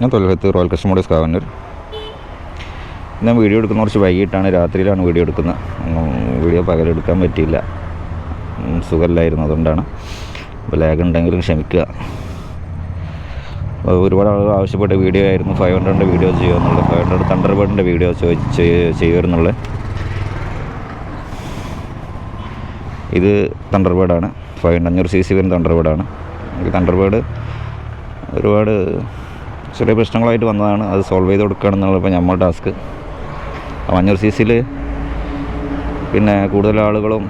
ഞാൻ തൊലഹത്ത് royal customers Kavannur. ഞാൻ video എടുക്കുന്ന കുറച്ച് വൈകിട്ടാണ്, രാത്രിയിലാണ് വീഡിയോ എടുക്കുന്നത്. വീഡിയോ പകലെടുക്കാൻ പറ്റിയില്ല, സുഖമില്ലായിരുന്നു, അതുകൊണ്ടാണ്. അപ്പോൾ ലാഗ് ഉണ്ടെങ്കിലും ക്ഷമിക്കുക. ഒരുപാട് ആളുകൾ ആവശ്യപ്പെട്ട വീഡിയോ ആയിരുന്നു 500 വീഡിയോ ചെയ്യുമെന്നുള്ളത്. 500 തണ്ടർബേർഡിൻ്റെ വീഡിയോ ചെയ്യുമെന്നുള്ളത്. ഇത് തണ്ടർബേർഡാണ്, 500cc വരുന്ന തണ്ടർബേർഡാണ്. തണ്ടർബേർഡ് ഒരുപാട് ചെറിയ പ്രശ്നങ്ങളായിട്ട് വന്നതാണ്, അത് സോൾവ് ചെയ്ത് കൊടുക്കുകയാണെന്നുള്ളത് ഇപ്പോൾ നമ്മുടെ ടാസ്ക്. 500cc പിന്നെ കൂടുതൽ ആളുകളും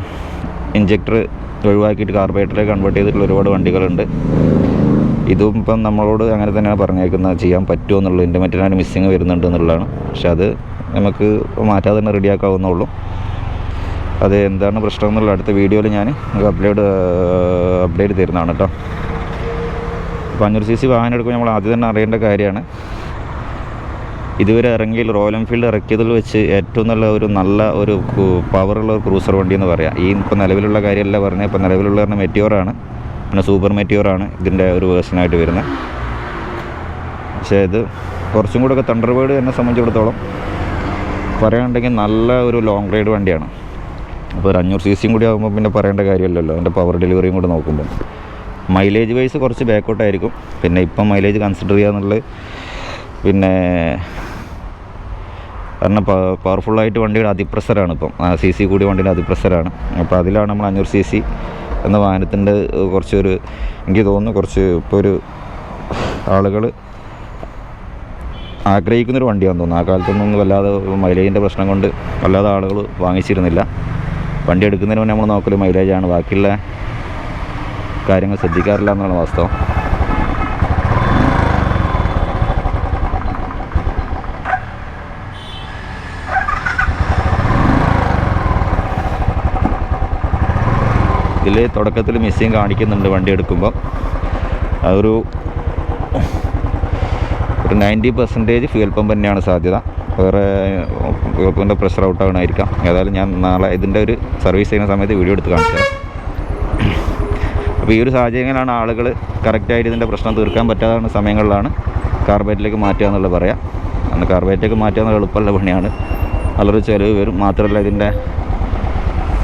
ഇഞ്ചക്ടർ ഒഴിവാക്കിയിട്ട് കാർബറേറ്ററിലേക്ക് കൺവേർട്ട് ചെയ്തിട്ടുള്ള ഒരുപാട് വണ്ടികളുണ്ട്. ഇതും ഇപ്പം നമ്മളോട് അങ്ങനെ തന്നെയാണ് പറഞ്ഞേക്കുന്നത്, ചെയ്യാൻ പറ്റുമോ എന്നുള്ളത്. എൻ്റെ മറ്റൊരു മിസ്സിങ് വരുന്നുണ്ട് എന്നുള്ളതാണ്. പക്ഷെ അത് നമുക്ക് മാറ്റാതെ തന്നെ റെഡിയാക്കാവുന്നുള്ളൂ. അത് എന്താണ് പ്രശ്നം എന്നുള്ള അടുത്ത വീഡിയോയിൽ ഞാൻ അപ്ഡേറ്റ് തരുന്നതാണ് കേട്ടോ. 500cc വാഹനം എടുക്കുമ്പോൾ നമ്മൾ ആദ്യം തന്നെ അറിയേണ്ട കാര്യമാണ്, ഇതുവരെ ഇറങ്ങിയിൽ റോയൽ എൻഫീൽഡ് ഇറക്കിയതിൽ വെച്ച് ഏറ്റവും നല്ല ഒരു പവറുള്ള ഒരു ക്രൂസർ വണ്ടി എന്ന് പറയാം. ഈ ഇപ്പോൾ നിലവിലുള്ള കാര്യമല്ല പറഞ്ഞത്. ഇപ്പോൾ നിലവിലുള്ള പറഞ്ഞാൽ മെറ്റിയോറാണ്, പിന്നെ സൂപ്പർ മെറ്റിയോറാണ് ഇതിൻ്റെ ഒരു വേർഷനായിട്ട് വരുന്നത്. പക്ഷേ ഇത് കുറച്ചും കൂടെയൊക്കെ തണ്ടർബേർഡ് എന്നെ സംബന്ധിച്ചിടത്തോളം പറയുകയാണെങ്കിൽ നല്ല ഒരു ലോങ് റൈഡ് വണ്ടിയാണ്. അപ്പോൾ ഒരു 500cc കൂടി ആകുമ്പോൾ പിന്നെ പറയേണ്ട കാര്യമല്ലല്ലോ, അതിൻ്റെ പവർ ഡെലിവറിയും കൂടെ നോക്കുമ്പോൾ. മൈലേജ് വൈസ് കുറച്ച് ബാക്കൗട്ടായിരിക്കും. പിന്നെ ഇപ്പം മൈലേജ് കൺസിഡർ ചെയ്യാന്നുള്ളത് പിന്നെ കാരണം പവർഫുള്ളായിട്ട് വണ്ടിയുടെ അതിപ്രസറാണ് ഇപ്പം, CC കൂടി വണ്ടിയുടെ അതിപ്രസറാണ്. അപ്പോൾ അതിലാണ് നമ്മൾ 500cc എന്ന വാഹനത്തിൻ്റെ കുറച്ചൊരു, എനിക്ക് തോന്നുന്നു കുറച്ച് ഇപ്പോൾ ഒരു ആളുകൾ ആഗ്രഹിക്കുന്നൊരു വണ്ടിയാണെന്ന് തോന്നുന്നു. ആ കാലത്തൊന്നും വല്ലാതെ മൈലേജിൻ്റെ പ്രശ്നം കൊണ്ട് വല്ലാതെ ആളുകൾ വാങ്ങിച്ചിരുന്നില്ല. വണ്ടി എടുക്കുന്നതിന് മുന്നേ നമ്മൾ നോക്കൽ മൈലേജാണ്, ബാക്കിയുള്ള കാര്യങ്ങൾ ശ്രദ്ധിക്കാറില്ല എന്നാണ് വാസ്തവം. ഇതിൽ തുടക്കത്തിൽ മിസ്സിങ് കാണിക്കുന്നുണ്ട് വണ്ടി എടുക്കുമ്പോൾ. അതൊരു 90% ഫ്യൂൽ പമ്പ് തന്നെയാണ് സാധ്യത. വേറെ ഫ്യൂൽ പമ്പിൻ്റെ പ്രഷർ ഔട്ട് ആകണമായിരിക്കാം. ഏതായാലും ഞാൻ നാളെ ഇതിൻ്റെ ഒരു സർവീസ് ചെയ്യുന്ന സമയത്ത് വീഡിയോ എടുത്ത് കാണിച്ചത്. അപ്പോൾ ഈ ഒരു സാഹചര്യങ്ങളിലാണ് ആളുകൾ കറക്റ്റായിട്ട് ഇതിൻ്റെ പ്രശ്നം തീർക്കാൻ പറ്റാത്ത സമയങ്ങളിലാണ് കാർബറേറ്ററിലേക്ക് മാറ്റുക എന്നുള്ളത് പറയാം. അന്ന് കാർബറേറ്ററിലേക്ക് മാറ്റുക എന്നുള്ള എളുപ്പമുള്ള പണിയാണ്, നല്ലൊരു ചിലവ് വരും. മാത്രമല്ല ഇതിൻ്റെ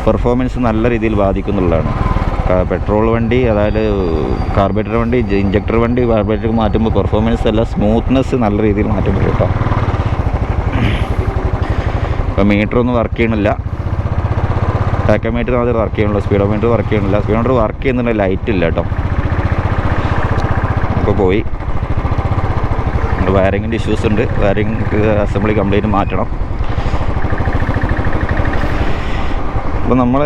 പെർഫോമൻസ് നല്ല രീതിയിൽ ബാധിക്കുന്നുള്ളതാണ്. പെട്രോൾ വണ്ടി, അതായത് കാർബറേറ്റർ വണ്ടി, ഇഞ്ചക്ടർ വണ്ടി കാർബറേറ്ററിലേക്ക് മാറ്റുമ്പോൾ പെർഫോമൻസ് അല്ല, സ്മൂത്ത്നെസ് നല്ല രീതിയിൽ മാറ്റം വരും കേട്ടോ. ഇപ്പോൾ മീറ്ററൊന്നും വർക്ക് ചെയ്യണില്ല, ടാക്കോമീറ്റർ മാത്രമേ വർക്ക് ചെയ്യണുള്ളൂ, സ്പീഡോമീറ്റർ വർക്ക് ചെയ്യണില്ല. സ്പീഡോമീറ്റർ വർക്ക് ചെയ്യുന്നുണ്ടെങ്കിൽ ലൈറ്റ് ഇല്ല കേട്ടോ. ഇപ്പോൾ പോയി വയറിങ്ങിൻ്റെ ഇഷ്യൂസ് ഉണ്ട്, വയറിങ് അസംബ്ലി കംപ്ലീറ്റ് മാറ്റണം. അപ്പോൾ നമ്മൾ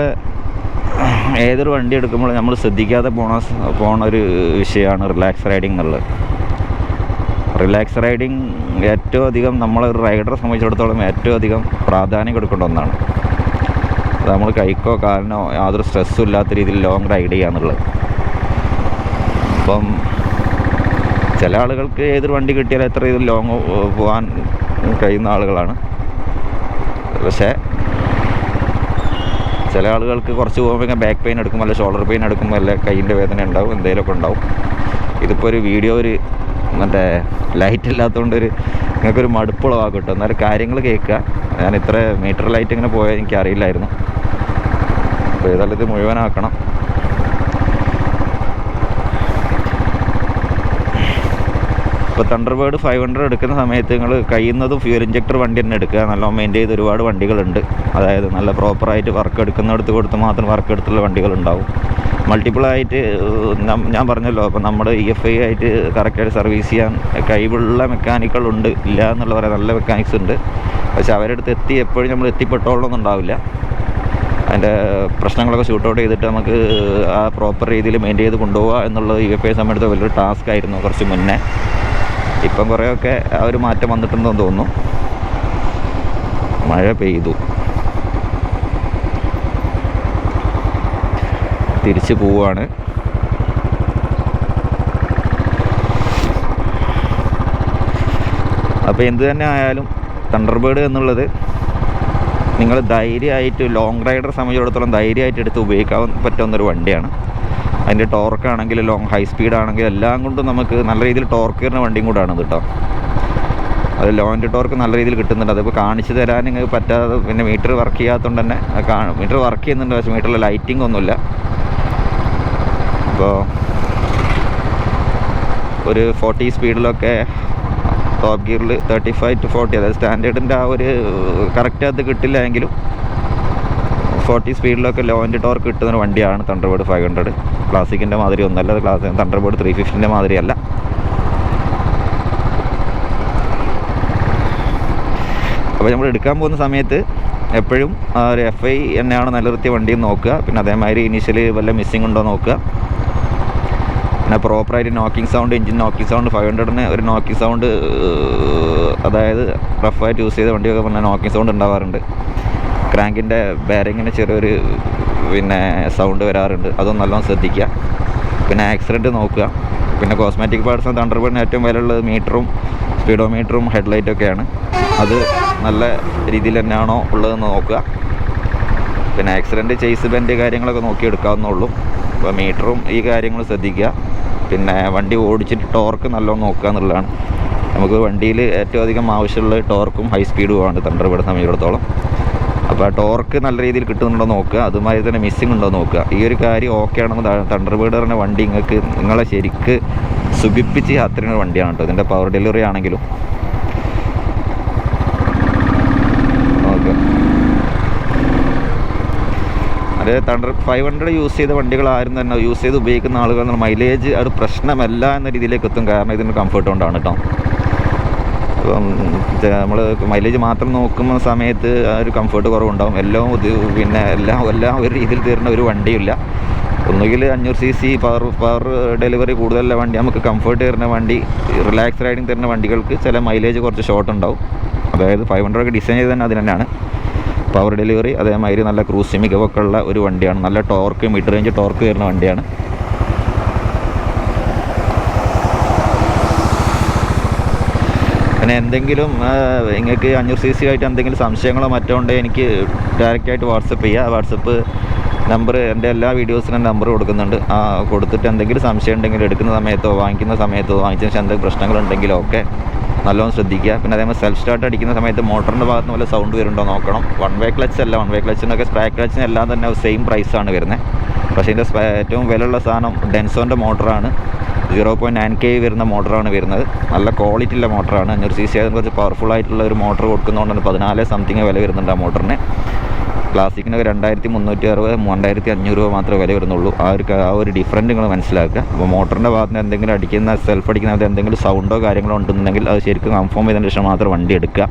ഏതൊരു വണ്ടി എടുക്കുമ്പോൾ നമ്മൾ ശ്രദ്ധിക്കാതെ പോണ ഒരു വിഷയമാണ് റിലാക്സ് റൈഡിങ് എന്നുള്ളത്. റിലാക്സ് റൈഡിങ് ഏറ്റവും അധികം നമ്മളൊരു റൈഡറെ സംബന്ധിച്ചിടത്തോളം ഏറ്റവും അധികം പ്രാധാന്യം കൊടുക്കേണ്ട ഒന്നാണ്. അത് നമ്മൾ കൈക്കോ കാലിനോ യാതൊരു സ്ട്രെസ്സും ഇല്ലാത്ത രീതിയിൽ ലോങ് റൈഡ് ചെയ്യാന്നുള്ളത്. അപ്പം ചില ആളുകൾക്ക് ഏതൊരു വണ്ടി കിട്ടിയാലും എത്ര രീതിയിൽ ലോങ് പോകാൻ കഴിയുന്ന ആളുകളാണ്. പക്ഷേ ചില ആളുകൾക്ക് കുറച്ച് പോകുമ്പോൾ ബാക്ക് പെയിൻ എടുക്കും, അല്ല ഷോൾഡർ പെയിൻ എടുക്കുമ്പോൾ അല്ല കയ്യിൻ്റെ വേദന ഉണ്ടാവും, എന്തെങ്കിലുമൊക്കെ ഉണ്ടാവും. ഇതിപ്പോൾ ഒരു വീഡിയോ മറ്റേ ലൈറ്റ് ഇല്ലാത്തതുകൊണ്ട് നിങ്ങൾക്കൊരു മടുപ്പുളവാക്കും കേട്ടോ. എന്നാലും കാര്യങ്ങൾ കേൾക്കുക. ഞാൻ ഇത്ര മീറ്റർ ലൈറ്റ് ഇങ്ങനെ പോയാൽ എനിക്കറിയില്ലായിരുന്നു. അപ്പോൾ ഏതായാലും ഇത് മുഴുവനാക്കണം. ഇപ്പോൾ തണ്ടർബേർഡ് 500 എടുക്കുന്ന സമയത്ത് നിങ്ങൾ കഴിയുന്നതും ഫ്യൂൽ ഇഞ്ചക്ടർ വണ്ടി തന്നെ എടുക്കുക. നല്ല മെയിൻറ്റെയിൻ ചെയ്ത് ഒരുപാട് വണ്ടികളുണ്ട്. അതായത് നല്ല പ്രോപ്പറായിട്ട് വർക്ക് എടുക്കുന്നിടത്ത് കൊടുത്ത് മാത്രം വർക്ക് എടുത്തുള്ള വണ്ടികളുണ്ടാവും. മൾട്ടിപ്പിളായിട്ട് ഞാൻ പറഞ്ഞല്ലോ, അപ്പോൾ നമ്മുടെ EFI ആയിട്ട് കറക്റ്റായിട്ട് സർവീസ് ചെയ്യാൻ കഴിവുള്ള മെക്കാനിക്കുകളുണ്ട്, ഇല്ല എന്നുള്ള പറയാൻ നല്ല മെക്കാനിക്സ് ഉണ്ട്. പക്ഷെ അവരുടെ അടുത്ത് എപ്പോഴും നമ്മൾ എത്തിപ്പെട്ടോളൊന്നും ഉണ്ടാവില്ല. അതിൻ്റെ പ്രശ്നങ്ങളൊക്കെ ഷൂട്ട് ഔട്ട് ചെയ്തിട്ട് നമുക്ക് ആ പ്രോപ്പർ രീതിയിൽ മെയിൻറ്റെയിൻ ചെയ്ത് കൊണ്ടുപോകുക എന്നുള്ളത് EFI സംബന്ധിച്ച വലിയൊരു ടാസ്ക് ആയിരുന്നു കുറച്ച് മുന്നേ. ഇപ്പം കുറേയൊക്കെ ആ ഒരു മാറ്റം വന്നിട്ടുണ്ടെന്ന് തോന്നുന്നു. മഴ പെയ്തു, തിരിച്ച് പോവാണ്. അപ്പോൾ എന്ത് തന്നെ ആയാലും തണ്ടർബേർഡ് എന്നുള്ളത് നിങ്ങൾ ധൈര്യമായിട്ട് ലോങ് റൈഡറെ സംബന്ധിച്ചിടത്തോളം ധൈര്യമായിട്ട് എടുത്ത് ഉപയോഗിക്കാൻ പറ്റുന്നൊരു വണ്ടിയാണ്. അതിൻ്റെ ടോർക്കാണെങ്കിലും ലോങ് ഹൈ സ്പീഡാണെങ്കിലും എല്ലാം കൊണ്ടും നമുക്ക് നല്ല രീതിയിൽ ടോർക്ക് വരുന്ന വണ്ടിയും കൂടാണ് കേട്ടോ. അത് ലോൻ്റെ ടോർക്ക് നല്ല രീതിയിൽ കിട്ടുന്നുണ്ട്. അതിപ്പോൾ കാണിച്ചു തരാൻ നിങ്ങൾക്ക് പറ്റാതെ, പിന്നെ മീറ്റർ വർക്ക് ചെയ്യാത്തതുകൊണ്ട് തന്നെ മീറ്റർ വർക്ക് ചെയ്യുന്നുണ്ട്, പക്ഷേ മീറ്ററിൽ ലൈറ്റിംഗ് ഒന്നുമില്ല. അപ്പോൾ ഒരു 40 സ്പീഡിലൊക്കെ ടോപ്പ് ഗിയറിൽ 35 to 40, അതായത് സ്റ്റാൻഡേർഡിൻ്റെ ആ ഒരു കറക്റ്റ് അത് കിട്ടില്ല എങ്കിലും 40 സ്പീഡിലൊക്കെ ലോൻ്റെ ടോർക്ക് കിട്ടുന്ന വണ്ടിയാണ് തണ്ടർബേർഡ് 500. ക്ലാസിക്കിൻ്റെ മാതിരി ഒന്നല്ല, തണ്ടർബേർഡ് 350ൻ്റെ മാതിരിയല്ല. അപ്പോൾ നമ്മൾ എടുക്കാൻ പോകുന്ന സമയത്ത് എപ്പോഴും ഒരു FI തന്നെയാണ് നിലനിർത്തിയ വണ്ടിയും നോക്കുക. പിന്നെ അതേമാതിരി ഇനീഷ്യലി വല്ല മിസ്സിങ് ഉണ്ടോ നോക്കുക. പിന്നെ പ്രോപ്പറായിട്ട് knocking sound, engine knocking sound 500ന് ഒരു നോക്കിംഗ് സൗണ്ട്, അതായത് റഫായിട്ട് യൂസ് ചെയ്ത വണ്ടിയൊക്കെ പറഞ്ഞാൽ നോക്കിംഗ് സൗണ്ട് ഉണ്ടാവാറുണ്ട്. ക്രാങ്കിൻ്റെ ബെയറിങ്ങിന് ചെറിയൊരു പിന്നെ സൗണ്ട് വരാറുണ്ട്, അതൊന്നും നല്ലോണം ശ്രദ്ധിക്കുക. പിന്നെ ആക്സിഡൻറ്റ് നോക്കുക. പിന്നെ കോസ്മെറ്റിക് പാർട്സ് തണ്ടർബേർഡിന് ഏറ്റവും വിലയുള്ളത് മീറ്ററും സ്പീഡോമീറ്ററും ഹെഡ്ലൈറ്റൊക്കെയാണ്. അത് നല്ല രീതിയിൽ തന്നെയാണോ ഉള്ളതെന്ന് നോക്കുക. പിന്നെ ആക്സിഡൻറ്റ്, ചേസ് ബെൻഡ് കാര്യങ്ങളൊക്കെ നോക്കി എടുക്കാവുന്നുള്ളൂ. അപ്പോൾ മീറ്ററും ഈ കാര്യങ്ങൾ ശ്രദ്ധിക്കുക. പിന്നെ വണ്ടി ഓടിച്ചിട്ട് ടോർക്ക് നല്ലോണം നോക്കുക എന്നുള്ളതാണ്. നമുക്ക് വണ്ടിയിൽ ഏറ്റവും അധികം ആവശ്യമുള്ള ടോർക്കും ഹൈ സ്പീഡുമാണ് തണ്ടർബേർഡ് സംബന്ധിച്ചിടത്തോളം. അപ്പോൾ ആ ടോർക്ക് നല്ല രീതിയിൽ കിട്ടുന്നുണ്ടോ നോക്കുക. അതുമാതിരി തന്നെ മിസ്സിങ് ഉണ്ടോ നോക്കുക. ഈ ഒരു കാര്യം ഓക്കെ ആണെങ്കിൽ തണ്ടർബേർഡ് പറഞ്ഞ വണ്ടി നിങ്ങളെ ശരിക്ക് സുഖിപ്പിച്ച് യാത്രയുടെ വണ്ടിയാണ് കേട്ടോ. ഇതിൻ്റെ പവർ ഡെലിവറി ആണെങ്കിലും ഓക്കെ. അത് 500 യൂസ് ചെയ്ത വണ്ടികളാരും തന്നെ യൂസ് ചെയ്ത് ഉപയോഗിക്കുന്ന ആളുകൾ മൈലേജ് അത് പ്രശ്നമല്ല എന്ന രീതിയിലേക്ക് എത്തും. കാരണം ഇതിന് കംഫർട്ട് കൊണ്ടാണ് കേട്ടോ. അപ്പം നമ്മൾ മൈലേജ് മാത്രം നോക്കുന്ന സമയത്ത് ആ ഒരു കംഫർട്ട് കുറവുണ്ടാകും. പിന്നെ എല്ലാം ഒരു രീതിയിൽ തീരുന്ന ഒരു വണ്ടിയില്ല. ഒന്നുകിൽ 500cc പവർ ഡെലിവറി കൂടുതലുള്ള വണ്ടി, നമുക്ക് കംഫർട്ട് തരുന്ന വണ്ടി, റിലാക്സ് റൈഡിങ് തരുന്ന വണ്ടികൾക്ക് ചില മൈലേജ് കുറച്ച് ഷോർട്ട് ഉണ്ടാവും. അതായത് 500 ഡിസൈൻ ചെയ്ത് തന്നെ അതിന് തന്നെയാണ് പവർ ഡെലിവറി. അതേമാതിരി നല്ല ക്രൂസ് മികവൊക്കെ ഉള്ള ഒരു വണ്ടിയാണ്. നല്ല ടോർക്ക്, മിഡ് റേഞ്ച് ടോർക്ക് തരുന്ന വണ്ടിയാണ്. പിന്നെ എന്തെങ്കിലും നിങ്ങൾക്ക് 500cc ആയിട്ട് എന്തെങ്കിലും സംശയങ്ങളോ മറ്റോ ഉണ്ടെങ്കിൽ എനിക്ക് ഡയറക്റ്റായിട്ട് വാട്സപ്പ് ചെയ്യുക. വാട്സപ്പ് നമ്പർ എൻ്റെ എല്ലാ വീഡിയോസിനും നമ്പർ കൊടുക്കുന്നുണ്ട്. കൊടുത്തിട്ട് എന്തെങ്കിലും സംശയം ഉണ്ടെങ്കിൽ എടുക്കുന്ന സമയത്തോ വാങ്ങിക്കുന്ന സമയത്തോ വാങ്ങിച്ച ശേഷം എന്തെങ്കിലും പ്രശ്നങ്ങളുണ്ടെങ്കിലോ ഒക്കെ നല്ലോണം ശ്രദ്ധിക്കുക. പിന്നെ അതേപോലെ സെൽഫ് സ്റ്റാർട്ട് അടിക്കുന്ന സമയത്ത് മോട്ടറിൻ്റെ ഭാഗത്ത് നിന്ന് വല്ല സൗണ്ട് വരുന്നുണ്ടോ നോക്കണം. 1 വേ ക്ലച്ച് അല്ല, 1 വേ ക്ലച്ചിനൊക്കെ സ്പ്രേ ക്ലച്ചിനെല്ലാം തന്നെ സെയിം പ്രൈസാണ് വരുന്നത്. പക്ഷേ ഇതിൻ്റെ ഏറ്റവും വിലയുള്ള സാധനം ഡെൻസോൻ്റെ മോട്ടറാണ്. 0.9K വരുന്ന മോട്ടറാണ് വരുന്നത്. നല്ല ക്വാളിറ്റി ഉള്ള മോട്ടറാണ്. 500cc ആയതിന് കുറച്ച് പവർഫുൾ ആയിട്ടുള്ള ഒരു മോട്ടർ കൊടുക്കുന്നതുകൊണ്ട് 14 സംതിങ് വില വരുന്നുണ്ട് ആ മോട്ടറിന്. ക്ലാസിക്കിന് 2360, 3500 രൂപ മാത്രമേ വില വരുന്നുള്ളൂ. ആ ഒരു ഡിഫറൻറ്റ് നിങ്ങൾ മനസ്സിലാക്കുക. അപ്പോൾ മോട്ടറിൻ്റെ ഭാഗത്ത് നിന്ന് എന്തെങ്കിലും അടിക്കുന്ന സെൽഫ് അടിക്കുന്നത് എന്തെങ്കിലും സൗണ്ടോ കാര്യങ്ങളോ ഉണ്ടെന്നുണ്ടെങ്കിൽ അത് ശരിക്കും കൺഫേം ചെയ്തതിന് ശേഷം മാത്രം വണ്ടി എടുക്കുക.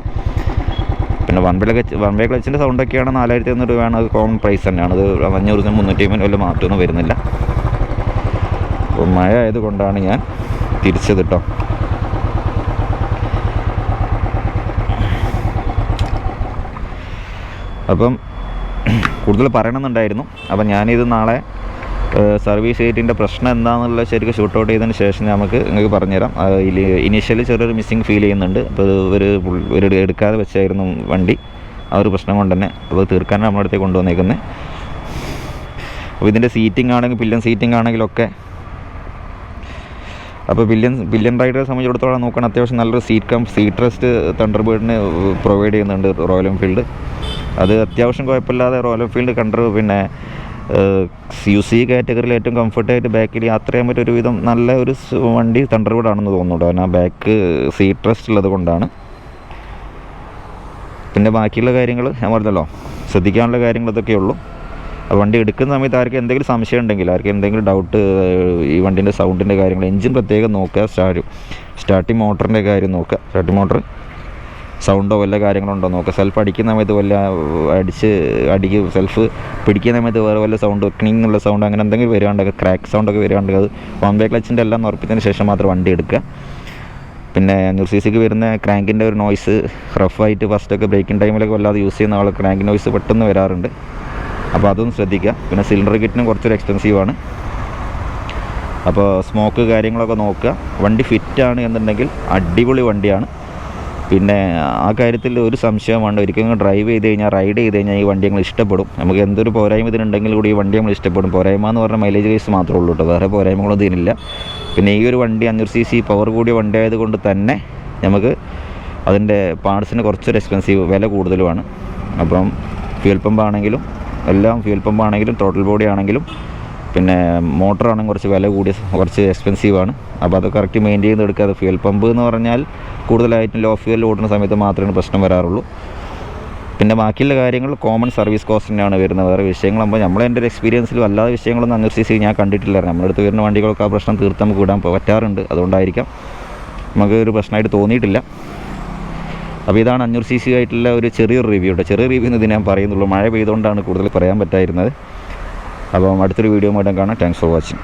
പിന്നെ വൺ വേ ക്ലച്ചിൻ്റെ സൗണ്ടൊക്കെയാണ് 4100 രൂപയാണ്. അത് കോമൺ പ്രൈസ് തന്നെയാണ്. അത് 500 350 വല്ല മാറ്റമൊന്നും വരുന്നില്ല. അപ്പോൾ മഴ ആയതുകൊണ്ടാണ് ഞാൻ തിരിച്ചത് കേട്ടോ. അപ്പം കൂടുതൽ പറയണമെന്നുണ്ടായിരുന്നു. അപ്പം ഞാനിത് നാളെ സർവീസ് ചെയ്തിൻ്റെ പ്രശ്നം എന്താണെന്നുള്ള ശരിക്കും ഷൂട്ട് ഔട്ട് ചെയ്തതിന് ശേഷം നിങ്ങൾക്ക് പറഞ്ഞുതരാം. ഇനീഷ്യലി ചെറിയൊരു മിസ്സിങ് ഫീൽ ചെയ്യുന്നുണ്ട്. അപ്പോൾ ഒരു എടുക്കാതെ വെച്ചായിരുന്നു വണ്ടി. ആ ഒരു പ്രശ്നം കൊണ്ട് തന്നെ അപ്പോൾ തീർക്കാനാണ് നമ്മുടെ അടുത്തേക്ക് കൊണ്ടുവന്നേക്കുന്നത്. അപ്പോൾ ഇതിൻ്റെ സീറ്റിംഗ് ആണെങ്കിൽ പില്ലൻ സീറ്റിംഗ് ആണെങ്കിലൊക്കെ, അപ്പോൾ പില്ലൻ റൈഡറെ സംബന്ധിച്ചിടത്തോളം നോക്കണം, അത്യാവശ്യം നല്ലൊരു സീറ്റ് റെസ്റ്റ് തണ്ടർബേർഡിന് പ്രൊവൈഡ് ചെയ്യുന്നുണ്ട് റോയൽ എൻഫീൽഡ്. അത് അത്യാവശ്യം കുഴപ്പമില്ലാതെ റോയൽ എൻഫീൽഡ് പിന്നെ UC കാറ്റഗറിയിൽ ഏറ്റവും കംഫർട്ടായിട്ട് ബാക്കിൽ യാത്ര ചെയ്യാൻ പറ്റിയ ഒരുവിധം നല്ല ഒരു വണ്ടി തണ്ടർബേർഡാണെന്ന് തോന്നുന്നുണ്ട്. കാരണം ആ ബാക്ക് സീറ്റ് റെസ്റ്റ് ഉള്ളത് കൊണ്ടാണ്. പിന്നെ ബാക്കിയുള്ള കാര്യങ്ങൾ ഞാൻ പറഞ്ഞല്ലോ, ശ്രദ്ധിക്കാനുള്ള കാര്യങ്ങൾ ഇതൊക്കെ ഉള്ളൂ. വണ്ടി എടുക്കുന്ന സമയത്ത് ആർക്കും എന്തെങ്കിലും സംശയം ഉണ്ടെങ്കിൽ, ആർക്കും എന്തെങ്കിലും ഡൗട്ട്, ഈ വണ്ടീൻ്റെ സൗണ്ടിൻ്റെ കാര്യങ്ങൾ, എൻജിൻ പ്രത്യേകം നോക്കുക. സ്റ്റാർട്ടിങ് മോട്ടറിൻ്റെ കാര്യം നോക്കുക. സ്റ്റാർട്ടിങ് മോട്ടർ സൗണ്ടോ വല്ല കാര്യങ്ങളുണ്ടോ നോക്കുക. സെൽഫ് അടിക്കുന്ന സമയത്ത് വല്ല സെൽഫ് പിടിക്കുന്ന സമയത്ത് വേറെ വല്ല സൗണ്ട്, ക്ലിങ് എന്നുള്ള സൗണ്ട് അങ്ങനെ എന്തെങ്കിലും വരികയുണ്ടെങ്കിൽ, ക്രാക്ക് സൗണ്ടൊക്കെ വരികയുണ്ടെങ്കിൽ അത് 1 വേ ക്ലച്ചിൻ്റെ എല്ലാം ഉറപ്പിച്ചതിന് ശേഷം മാത്രം വണ്ടി എടുക്കുക. പിന്നെ 500cc വരുന്ന ക്രാങ്കിൻ്റെ ഒരു നോയ്സ് റഫായിട്ട് ഫസ്റ്റൊക്കെ ബ്രേക്കിംഗ് ടൈമിലൊക്കെ വല്ലാതെ യൂസ് ചെയ്യുന്ന ആൾ ക്രാങ്ക് നോയ്സ് പെട്ടെന്ന് വരാറുണ്ട്. അപ്പോൾ അതൊന്നും ശ്രദ്ധിക്കുക. പിന്നെ സിലിണ്ടർ കിറ്റിനും കുറച്ചൊരു എക്സ്പെൻസീവാണ്. അപ്പോൾ സ്മോക്ക് കാര്യങ്ങളൊക്കെ നോക്കുക. വണ്ടി ഫിറ്റാണ് എന്നുണ്ടെങ്കിൽ അടിപൊളി വണ്ടിയാണ്. പിന്നെ ആ കാര്യത്തിൽ ഒരു സംശയം വേണ്ട. ഒരിക്കലും ഡ്രൈവ് ചെയ്ത് കഴിഞ്ഞാൽ റൈഡ് ചെയ്ത് കഴിഞ്ഞാൽ ഈ വണ്ടി നമ്മൾ ഇഷ്ടപ്പെടും. നമുക്ക് എന്തൊരു പോരായ്മ ഇതിനുണ്ടെങ്കിൽ കൂടി ഈ വണ്ടി നമ്മൾ ഇഷ്ടപ്പെടും. പോരായ്മ എന്ന് പറഞ്ഞാൽ മൈലേജ് കേസ് മാത്രമേ ഉള്ളൂ കേട്ടോ, വേറെ പോരായ്മകളൊന്നും ഇതിനില്ല. പിന്നെ ഈ ഒരു വണ്ടി 500 cc പവർ കൂടിയ വണ്ടി ആയതുകൊണ്ട് തന്നെ നമുക്ക് അതിൻ്റെ പാർട്സിന് കുറച്ചൊരു എക്സ്പെൻസീവ്, വില കൂടുതലുമാണ്. അപ്പം ഫ്യൂൽ പമ്പാണെങ്കിലും ടോട്ടൽ ബോഡി ആണെങ്കിലും പിന്നെ മോട്ടറാണെങ്കിൽ കുറച്ച് വില കൂടിയ, കുറച്ച് എക്സ്പെൻസീവാണ്. അപ്പോൾ അത് കറക്റ്റ് മെയിൻറ്റെയിൻ ചെയ്തെടുക്കാതെ, ഫ്യൂൽ പമ്പ് എന്ന് പറഞ്ഞാൽ കൂടുതലായിട്ടും ലോ ഫ്യൂലിൽ ഓടുന്ന സമയത്ത് മാത്രമേ പ്രശ്നം വരാറുള്ളൂ. പിന്നെ ബാക്കിയുള്ള കാര്യങ്ങൾ കോമൺ സർവീസ് കോസ്റ്റ് തന്നെയാണ് വരുന്നത്. വേറെ വിഷയങ്ങളാകുമ്പോൾ എൻ്റെ ഒരു എക്സ്പീരിയൻസിൽ അല്ലാതെ വിഷയങ്ങളൊന്നും 500 cc ഞാൻ കണ്ടിട്ടില്ല. നമ്മുടെ അടുത്ത് വരുന്ന വണ്ടികളൊക്കെ ആ പ്രശ്നം തീർത്ത് നമുക്ക് വിടാൻ പറ്റാറുണ്ട്. അതുകൊണ്ടായിരിക്കാം നമുക്ക് ഒരു പ്രശ്നമായിട്ട് തോന്നിയിട്ടില്ല. അപ്പോൾ ഇതാണ് 500 cc ആയിട്ടുള്ള ഒരു ചെറിയൊരു റിവ്യൂ ഉണ്ട്. ചെറിയ റിവ്യൂ എന്ന് ഞാൻ പറയുന്നുള്ളൂ, മഴ പെയ്തുകൊണ്ടാണ് കൂടുതൽ പറയാൻ പറ്റായിരുന്നത്. അപ്പം അടുത്തൊരു വീഡിയോ ആയിട്ട് കാണാം. Thanks for watching.